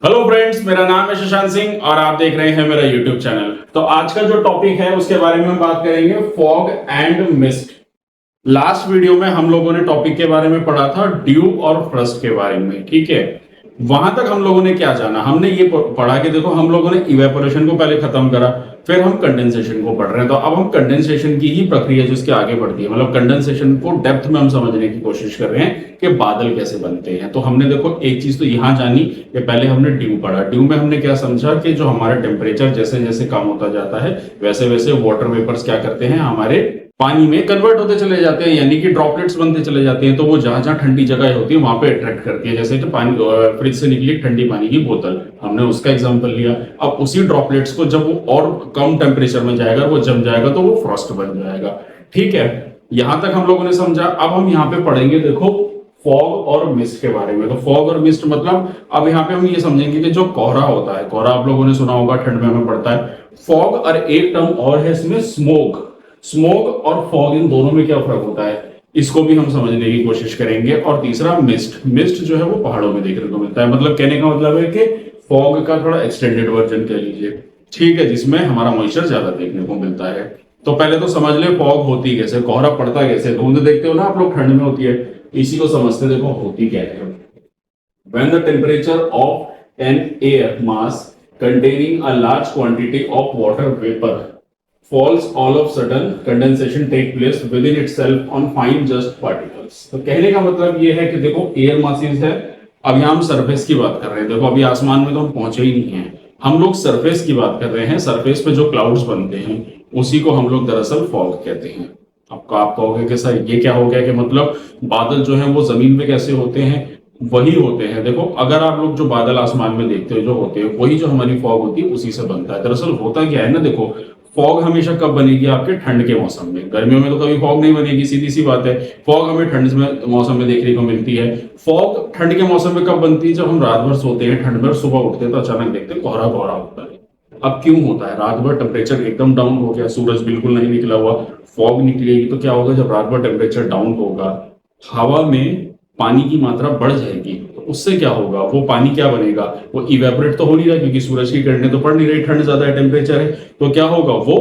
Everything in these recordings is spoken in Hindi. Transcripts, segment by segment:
हेलो फ्रेंड्स, मेरा नाम है शशांक सिंह और आप देख रहे हैं मेरा यूट्यूब चैनल। तो आज का जो टॉपिक है उसके बारे में हम बात करेंगे fog and mist. Last video में हम लोगों ने टॉपिक के बारे में पढ़ा था ड्यू और फ्रस्ट के बारे में, ठीक है। वहां तक हम लोगों ने क्या जाना, हमने ये पढ़ा कि देखो हम लोगों ने इवेपोरेशन को पहले खत्म करा, फिर हम कंडेंसेशन को पढ़ रहे हैं। तो अब हम कंडेंसेशन की ही प्रक्रिया जिसके आगे बढ़ती है, मतलब कंडेंसेशन को डेप्थ में हम समझने की कोशिश कर रहे हैं कि बादल कैसे बनते हैं। तो हमने देखो एक चीज तो यहां जानी कि पहले हमने ड्यू पढ़ा। ड्यू में हमने क्या समझा कि जो हमारा टेम्परेचर जैसे जैसे कम होता जाता है वैसे वैसे वाटर वेपर्स क्या करते हैं, हमारे पानी में कन्वर्ट होते चले जाते हैं, यानी कि ड्रॉपलेट्स बनते चले जाते हैं। तो वो जहां जहां ठंडी जगह होती है वहां पे अट्रैक्ट करती है। जैसे कि पानी फ्रिज से निकली ठंडी पानी की बोतल, हमने उसका एग्जांपल लिया। अब उसी ड्रॉपलेट्स को जब वो और कम टेम्परेचर में जाएगा, वो जम जाएगा तो वो फ्रॉस्ट बन जाएगा, ठीक है। यहां तक हम लोगों ने समझा। अब हम यहाँ पे पढ़ेंगे देखो फॉग और मिस्ट के बारे में। तो फॉग और मिस्ट मतलब अब यहाँ पे हम ये समझेंगे कि जो कोहरा होता है, कोहरा आप लोगों ने सुना होगा, ठंड में हमें पड़ता है। फॉग और एक टर्म और है इसमें स्मोक। स्मोक और फॉग, इन दोनों में क्या फर्क होता है इसको भी हम समझने की कोशिश करेंगे। और तीसरा मिस्ट। मिस्ट जो है वो पहाड़ों में देखने को मिलता है। मतलब कहने का मतलब है कि फॉग का थोड़ा एक्सटेंडेड वर्जन कह लीजिए, ठीक है, जिसमें हमारा मॉइस्चर ज्यादा देखने को मिलता है। तो पहले तो समझ ले फॉग होती कैसे, कोहरा पड़ता कैसे। धुंध देखते हो ना आप लोग ठंड में होती है, इसी को समझते देखो होती क्या है। When the temperature of an air mass containing a large quantity of water vapor falls, all of sudden condensation take place within itself on fine just particles। तो कहने का मतलब ये है कि देखो एयर मासेस है। अब यहाँ हम सरफेस की बात कर रहे हैं। देखो अभी आसमान में तो हम पहुंचे ही नहीं हैं, हम लोग सरफेस की बात कर रहे हैं। सरफेस पे जो क्लाउड्स बनते हैं उसी को हम लोग दरअसल फॉग कहते हैं। आपको आप कहोगे कि सर ये क्या हो गया, कि मतलब बादल जो है वो जमीन पे कैसे होते हैं, वही होते हैं। देखो अगर आप लोग जो बादल आसमान में देखते हो जो होते हैं वही जो हमारी फॉग होती है उसी से बनता है। दरअसल होता क्या है ना, देखो फॉग हमेशा कब बनेगी, आपके ठंड के मौसम में। गर्मियों में तो कभी फॉग नहीं बनेगी, सीधी सी बात है। फॉग हमें ठंड में मौसम में देखने को मिलती है। फॉग ठंड के मौसम में कब बनती है, जब हम रात भर सोते हैं ठंड में और सुबह उठते हैं तो अचानक देखते हैं कोहरा कोहरा होता है। अब क्यों होता है, रात भर टेम्परेचर एकदम डाउन हो गया, सूरज बिल्कुल नहीं निकला हुआ, फॉग निकलेगी तो क्या होगा, जब रात भर टेम्परेचर डाउन होगा हवा में पानी की मात्रा बढ़ जाएगी। तो उससे क्या होगा, वो पानी क्या बनेगा, वो इवेपोरेट तो हो नहीं रहा क्योंकि सूरज की किरणें तो पड़ नहीं रही, ठंड ज्यादा है, टेम्परेचर है। तो क्या होगा, वो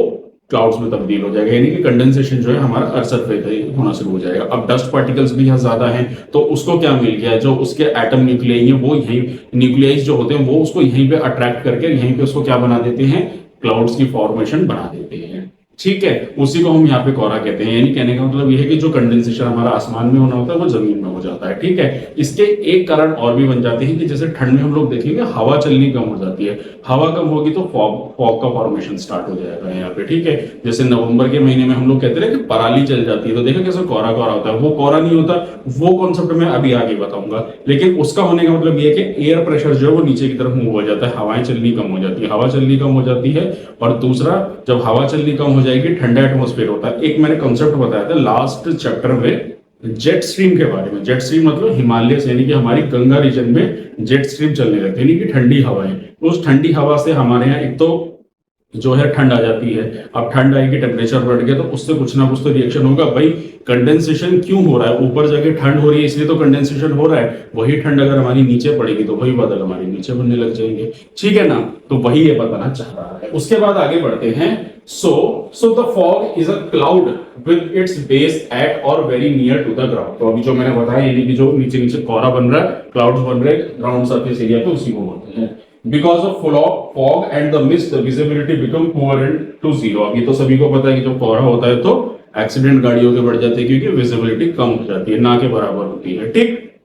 क्लाउड्स में तब्दील हो जाएगा, यानी कि कंडेंसेशन जो है हमारा अर्थ सरफेस होना शुरू हो जाएगा। अब डस्ट पार्टिकल्स भी यहाँ ज्यादा हैं तो उसको क्या मिल गया, जो उसके एटम न्यूक्लियाई है वो यही न्यूक्लियाइज जो होते हैं वो उसको यहीं पे अट्रैक्ट करके यहीं पे उसको क्या बना देते हैं, क्लाउड्स की फॉर्मेशन बना देते हैं, ठीक है। उसी को हम यहाँ पे कोहरा कहते हैं। यानी कहने का मतलब यह है कि जो कंडेंसेशन हमारा आसमान में होना होता है वो जमीन में हो जाता है, ठीक है। इसके एक कारण और भी बन जाते हैं कि जैसे ठंड में हम लोग देखेंगे हवा चलनी कम हो जाती है। हवा कम होगी तो फॉग का फॉर्मेशन स्टार्ट हो जाएगा यहाँ पे, ठीक है। जैसे नवंबर के महीने में हम लोग कहते हैं कि पराली चल जाती है, तो देखो कैसे कोहरा कोहरा होता है। वो कोहरा नहीं होता, वो कॉन्सेप्ट मैं अभी आगे बताऊंगा। लेकिन उसका होने का मतलब ये है कि एयर प्रेशर जो है वो नीचे की तरफ मूव हो जाता है, हवाएं चलनी कम हो जाती है, हवा चलनी कम हो जाती है। और दूसरा, जब हवा चलनी कम हो जाएगी ठंडा एटमॉस्फेयर होता है। एक मैंने कॉन्सेप्ट बताया था लास्ट चैप्टर में जेट स्ट्रीम के बारे में। जेट स्ट्रीम मतलब हिमालय से, यानी कि हमारी गंगा रीजन में जेट स्ट्रीम चलने लगती है, यानी कि ठंडी हवाएं। उस ठंडी हवा से हमारे यहाँ एक तो जो है ठंड आ जाती है। अब ठंड आएगी, टेम्परेचर बढ़ गया तो उससे कुछ ना कुछ तो रिएक्शन होगा। भाई कंडेंसेशन क्यों हो रहा है, ऊपर जाके ठंड हो रही है इसलिए तो कंडेंसेशन हो रहा है। वही ठंड अगर हमारी नीचे पड़ेगी तो वही बादल हमारे नीचे बनने लग जाएंगे, ठीक है ना। तो वही ये बताना चाह रहा है। उसके बाद आगे बढ़ते हैं। So the fog is a cloud with its base at or very near to the ground. तो अभी जो मैंने बताया, यानी कि जो नीचे नीचे कोहरा बन रहा है, क्लाउड्स बन रहे हैं ग्राउंड सरफेस एरिया पे, उसी को बोलते हैं। Because of fog and the mist, the visibility become poor and to zero। अब ये तो सभी को पता है कि जब कोहरा होता है तो एक्सीडेंट गाड़ियों के बढ़ जाते हैं क्योंकि विजिबिलिटी कम हो जाती है, ना के बराबर होती है, ठीक।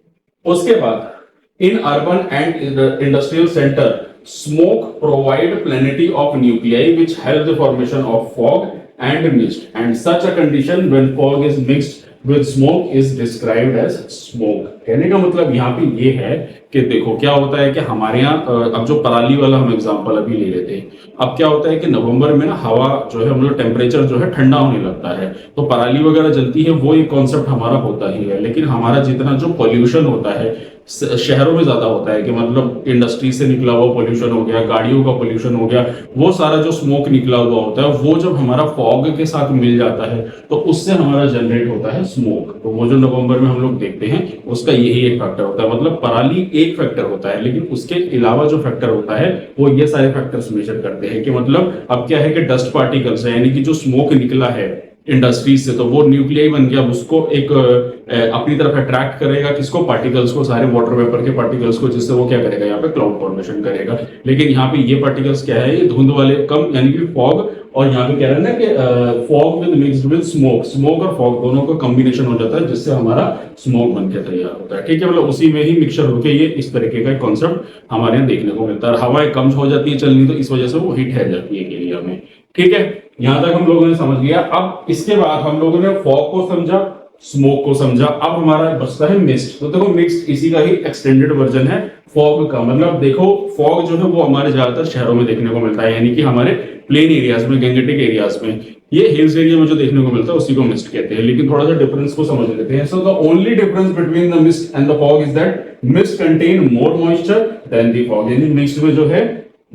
उसके बाद in urban and industrial centre smoke provide प्लेनिटी of nuclei which help the formation of fog and mist and such a condition when fog is mixed with smoke is described as smoke। कहने का मतलब यहाँ पे ये है कि देखो क्या होता है कि हमारे यहाँ अब जो पराली वाला हम एग्जांपल अभी ले लेते हैं। अब क्या होता है कि नवंबर में ना हवा जो है, मतलब टेम्परेचर जो है ठंडा होने लगता है तो पराली वगैरह जलती है, वो एक कॉन्सेप्ट हमारा होता ही है। लेकिन हमारा जितना जो पॉल्यूशन होता है, शहरों में ज्यादा होता है कि मतलब इंडस्ट्री से निकला हुआ पोल्यूशन हो गया, गाड़ियों का पोल्यूशन हो गया, वो सारा जो स्मोक निकला हुआ होता है वो जब हमारा फॉग के साथ मिल जाता है तो उससे हमारा जनरेट होता है स्मोक। तो वो जो नवंबर में हम लोग देखते हैं उसका यही एक फैक्टर होता है। मतलब पराली एक फैक्टर होता है, लेकिन उसके अलावा जो फैक्टर होता है वो ये सारे फैक्टर्स मेजर करते हैं कि मतलब अब क्या है कि डस्ट पार्टिकल्स है, यानी कि जो स्मोक निकला है इंडस्ट्रीज से, तो वो न्यूक्लियाई बन गया, उसको एक अपनी तरफ अट्रैक्ट करेगा, किसको, पार्टिकल्स को, सारे वाटर वेपर के पार्टिकल्स को, जिससे वो क्या करेगा, यहाँ पे क्लाउड फॉर्मेशन करेगा। लेकिन यहाँ पे ये पार्टिकल्स क्या है, ये धुंध वाले कम, यानी कि फॉग, और यहाँ पे कह रहे हैं ना कि fog with mixed with smoke, smoke और फॉग दोनों का कॉम्बिनेशन हो जाता है जिससे हमारा स्मोक बनके तैयार होता है। ठीक है, मतलब उसी में ही मिक्सचर होकर ये इस तरीके का कॉन्सेप्ट हमारे यहाँ देखने को मिलता है। हवाएं कम हो जाती है चलनी, तो इस वजह से वो हीट ठहर जाती है एरिया में। ठीक है, यहां तक हम लोगों ने समझ लिया। अब इसके बाद हम लोगों ने फॉग को समझा, स्मोक को समझा, अब हमारा बचता है मिस्ट। तो देखो मिस्ट इसी का ही एक्सटेंडेड वर्जन है फॉग का। मतलब देखो फॉग जो है वो हमारे ज्यादातर शहरों में देखने को मिलता है, यानी कि हमारे प्लेन एरियाज में, गैंगेटिक एरियाज में। ये हिल्स एरिया में जो देखने को मिलता है उसी को मिस्ट कहते हैं। लेकिन थोड़ा सा डिफरेंस को समझ लेते हैं। So the only difference between the mist and the fog is that mist contain more moisture than the fog, यानी मिस्ट में जो है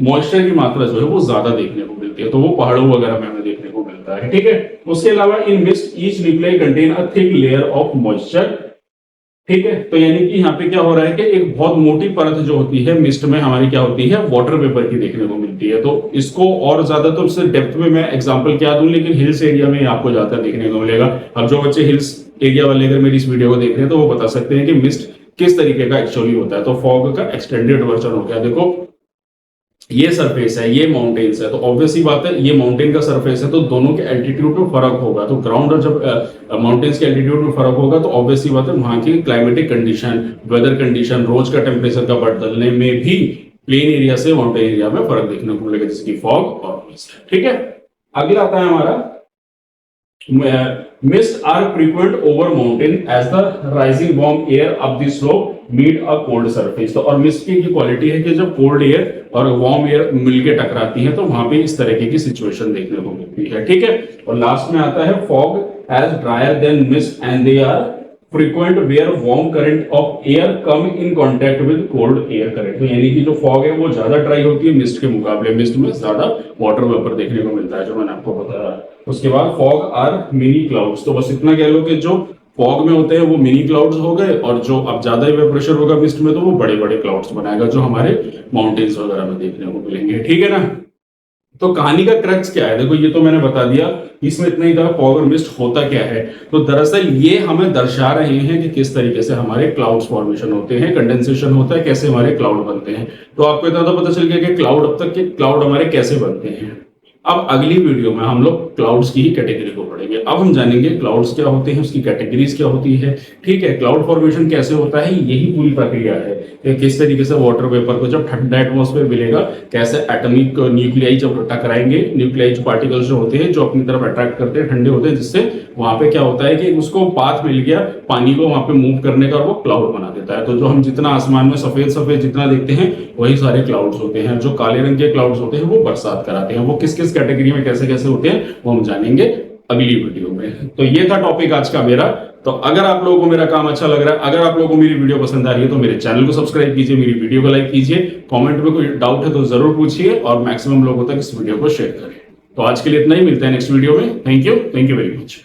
मॉइस्चर की मात्रा जो है वो ज्यादा देखने को मिलती है, तो वो पहाड़ों वगैरह में हमें देखने को मिलता है। ठीक है, उसके अलावा in mist each nuclei contain a thick layer of moisture. ठीक है, तो यानी कि यहाँ पे क्या हो रहा है कि एक बहुत मोटी परत जो होती है मिस्ट में हमारी क्या होती है, वाटर वेपर की देखने को मिलती है। तो इसको और ज्यादा तो इससे डेप्थ में मैं एग्जांपल क्या दूं, लेकिन हिल्स एरिया में आपको ज्यादा देखने को मिलेगा। अब जो बच्चे हिल्स एरिया वाले अगर मेरी इस वीडियो को देख रहे हैं तो वो बता सकते हैं कि मिस्ट किस तरीके का एक्चुअली होता है। तो फॉग का एक्सटेंडेड वर्जन हो गया। देखो ये सरफेस है, ये माउंटेन्स है, तो ऑब्वियस ही बात है ये माउंटेन का सरफेस है, तो दोनोों के एल्टीट्यूड में फर्क होगा। तो ग्राउंड और जब माउंटेन्स के एल्टीट्यूड में फर्क होगा तो ऑब्वियस ही बात है वहां की क्लाइमेटिक कंडीशन, वेदर कंडीशन, रोज का टेम्परेचर का बदलने में भी प्लेन एरिया से माउंटेन एरिया में फर्क देखने को मिलेगा, जैसे कि फॉग और मिस्ट। ठीक है, अगला आता है हमारा mist are frequent over mountain as the rising warm air up the slope meet a cold surface. तो और मिस्ट की क्वालिटी है कि जब कोल्ड एयर और वार्म एयर मिलके टकराती है तो वहां पे इस तरीके की सिचुएशन देखने को मिलती है। ठीक है, और लास्ट में आता है fog as dryer than mist and they are frequent where warm current of air come in contact with cold air current. तो यानी कि जो फॉग है वो ज्यादा ड्राई होती है मिस्ट के मुकाबले, मिस्ट में ज्यादा वाटर वेपर देखने को मिलता है, जो मैंने आपको बताया। उसके बाद फॉग आर मिनी क्लाउड्स। तो बस इतना कह लो कि जो फॉग में होते हैं वो मिनी क्लाउड्स हो गए, और जो अब ज्यादा इवेपोरेशन होगा मिस्ट में तो वो बड़े बड़े क्लाउड्स बनाएगा, जो हमारे माउंटेन्स वगैरह में देखने को मिलेंगे। ठीक है ना, तो कहानी का क्रक्स क्या है, देखो ये तो मैंने बता दिया, इसमें इतना ही था फॉग और मिस्ट होता क्या है। तो दरअसल ये हमें दर्शा रहे हैं कि किस तरीके से हमारे क्लाउड्स फॉर्मेशन होते हैं, कंडेंसेशन होता है, कैसे हमारे क्लाउड बनते हैं। तो आपको इतना तो पता चल गया कि क्लाउड अब तक के क्लाउड हमारे कैसे बनते हैं। अब अगली वीडियो में हम लोग क्लाउड्स की ही कैटेगरी को पढ़ेंगे। अब हम जानेंगे क्लाउड्स क्या होते हैं, उसकी कैटेगरीज क्या होती है। ठीक है, क्लाउड फॉर्मेशन कैसे होता है, यही पूरी प्रक्रिया है कि किस तरीके से वाटर वेपर को जब ठंडा एटमॉस्फेयर मिलेगा, कैसे एटॉमिक न्यूक्लियाई जब टकराएंगे, न्यूक्लियाई पार्टिकल्स जो होते हैं जो अपनी तरफ अट्रैक्ट करते हैं, ठंडे होते हैं, जिससे वहां पे क्या होता है कि उसको पाथ मिल गया पानी को वहां पे मूव करने का, वो क्लाउड बना देता है। तो जो हम जितना आसमान में सफेद सफेद जितना देखते हैं वही सारे क्लाउड्स होते हैं। जो काले रंग के क्लाउड्स होते हैं वो बरसात कराते हैं। वो किस किस कैटेगरी में कैसे कैसे होते हैं वो हम जानेंगे अगली वीडियो में। तो ये था टॉपिक आज का मेरा। तो अगर आप लोगों को मेरा काम अच्छा लग रहा है, अगर आप लोगों को मेरी वीडियो पसंद आ रही है तो मेरे चैनल को सब्सक्राइब कीजिए, मेरी वीडियो को लाइक कीजिए, कमेंट में कोई डाउट है तो जरूर पूछिए और मैक्सिमम लोगों तक इस वीडियो को शेयर करें। तो आज के लिए इतना ही, मिलते हैं नेक्स्ट वीडियो में। Thank you very much.